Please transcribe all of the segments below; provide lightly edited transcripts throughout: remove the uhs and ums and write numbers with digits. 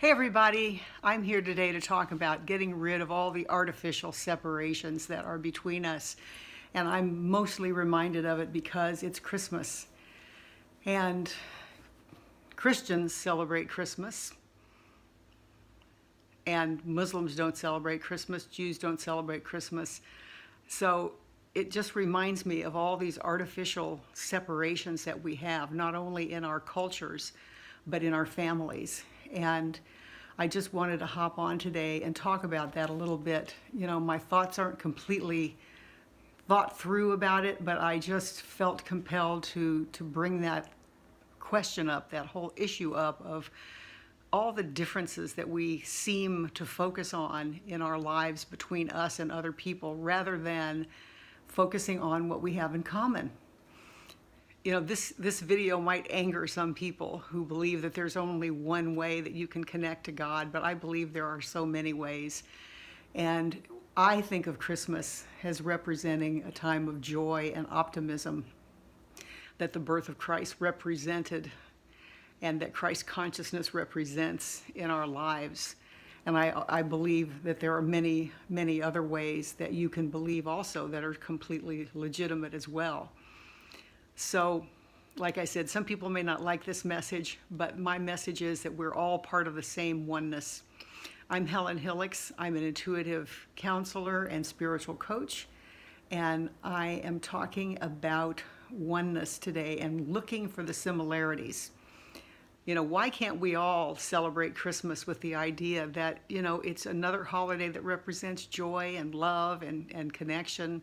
Hey everybody, I'm here today to talk about getting rid of all the artificial separations that are between us. And I'm mostly reminded of it because it's Christmas. And Christians celebrate Christmas. And Muslims don't celebrate Christmas, Jews don't celebrate Christmas. So it just reminds me of all these artificial separations that we have, not only in our cultures, but in our families. And I just wanted to hop on today and talk about that a little bit. You know, my thoughts aren't completely thought through about it, but I just felt compelled to bring that question up, that whole issue up of all the differences that we seem to focus on in our lives between us and other people rather than focusing on what we have in common. You know, this video might anger some people who believe that there's only one way that you can connect to God, but I believe there are so many ways. And I think of Christmas as representing a time of joy and optimism that the birth of Christ represented and that Christ consciousness represents in our lives. And I believe that there are many, many other ways that you can believe also that are completely legitimate as well. So, like I said, some people may not like this message, but my message is that we're all part of the same oneness. I'm Helen Hillix. I'm an intuitive counselor and spiritual coach, and I am talking about oneness today and looking for the similarities. You know, why can't we all celebrate Christmas with the idea that, you know, it's another holiday that represents joy and love and connection,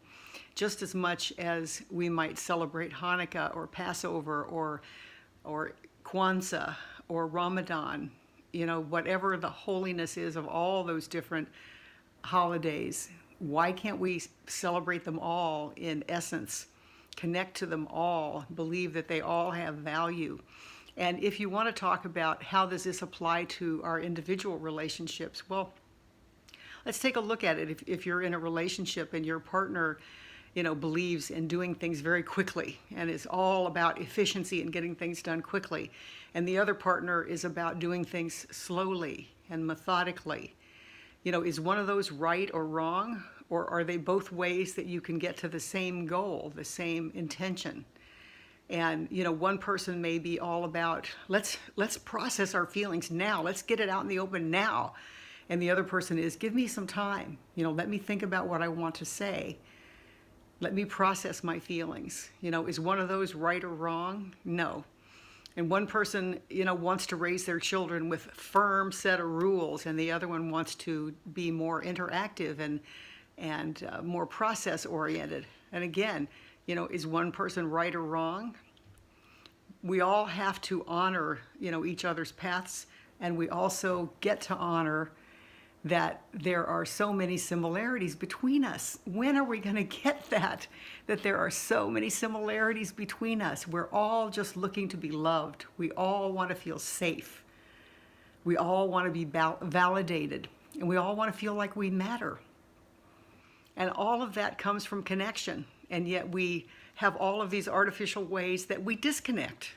just as much as we might celebrate Hanukkah or Passover or Kwanzaa or Ramadan, you know, whatever the holiness is of all those different holidays. Why can't we celebrate them all in essence, connect to them all, believe that they all have value? And if you want to talk about how does this apply to our individual relationships, well, let's take a look at it. If you're in a relationship and your partner, you know, believes in doing things very quickly and is all about efficiency and getting things done quickly, and the other partner is about doing things slowly and methodically, you know, is one of those right or wrong? Or are they both ways that you can get to the same goal, the same intention? And, you know, one person may be all about, let's process our feelings now. Let's get it out in the open now. And the other person is, give me some time. You know, let me think about what I want to say. Let me process my feelings. You know, is one of those right or wrong? No. And one person, you know, wants to raise their children with a firm set of rules, and the other one wants to be more interactive and more process oriented. And again, you know, is one person right or wrong? We all have to honor, you know, each other's paths, and we also get to honor that there are so many similarities between us. When are we going to get that there are so many similarities between us? We're all just looking to be loved. We all want to feel safe. We all want to be validated, and we all want to feel like we matter. And all of that comes from connection. And yet we have all of these artificial ways that we disconnect.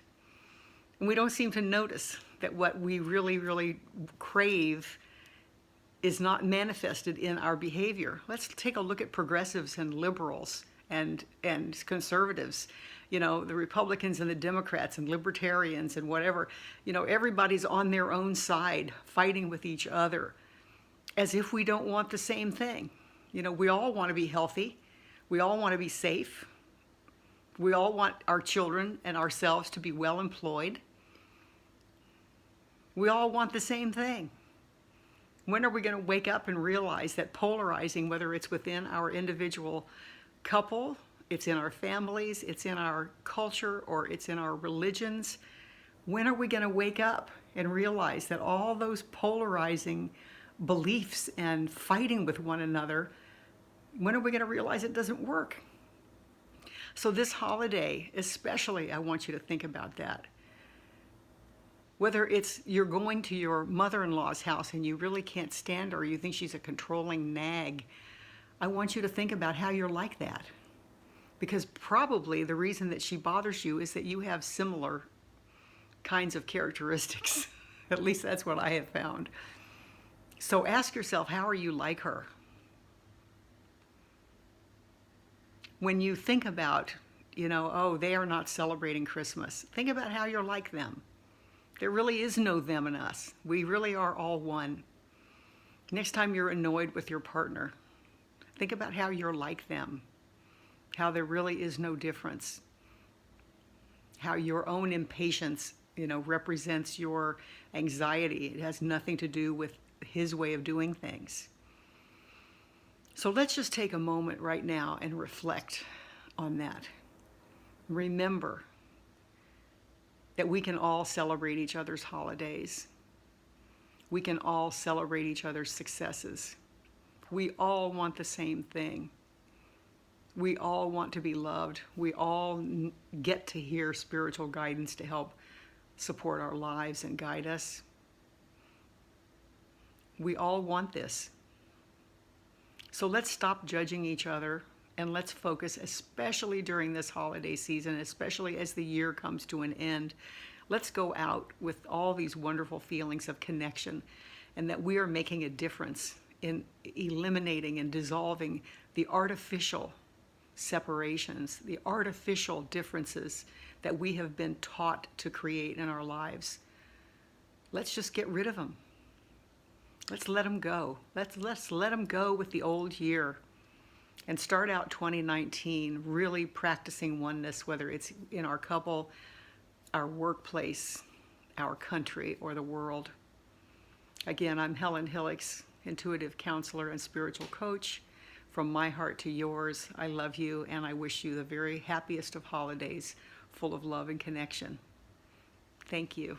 And we don't seem to notice that what we really, really crave is not manifested in our behavior. Let's take a look at progressives and liberals and conservatives, you know, the Republicans and the Democrats and libertarians and whatever. You know, everybody's on their own side fighting with each other as if we don't want the same thing. You know, we all want to be healthy. We all want to be safe. We all want our children and ourselves to be well employed. We all want the same thing. When are we going to wake up and realize that polarizing, whether it's within our individual couple, it's in our families, it's in our culture, or it's in our religions, when are we going to wake up and realize that all those polarizing beliefs and fighting with one another, when are we going to realize it doesn't work? So this holiday, especially, I want you to think about that. Whether it's you're going to your mother-in-law's house and you really can't stand her, or you think she's a controlling nag, I want you to think about how you're like that. Because probably the reason that she bothers you is that you have similar kinds of characteristics. At least that's what I have found. So ask yourself, how are you like her? When you think about, oh, they are not celebrating Christmas, think about how you're like them. There really is no them and us. We really are all one. Next time you're annoyed with your partner, think about how you're like them, how there really is no difference, how your own impatience, represents your anxiety. It has nothing to do with his way of doing things. So let's just take a moment right now and reflect on that. Remember that we can all celebrate each other's holidays. We can all celebrate each other's successes. We all want the same thing. We all want to be loved. We all get to hear spiritual guidance to help support our lives and guide us. We all want this. So let's stop judging each other and let's focus, especially during this holiday season, especially as the year comes to an end. Let's go out with all these wonderful feelings of connection and that we are making a difference in eliminating and dissolving the artificial separations, the artificial differences that we have been taught to create in our lives. Let's just get rid of them. Let's let them go. Let's let them go with the old year and start out 2019 really practicing oneness, whether it's in our couple, our workplace, our country, or the world. Again, I'm Helen Hillix, intuitive counselor and spiritual coach. From my heart to yours, I love you and I wish you the very happiest of holidays, full of love and connection. Thank you.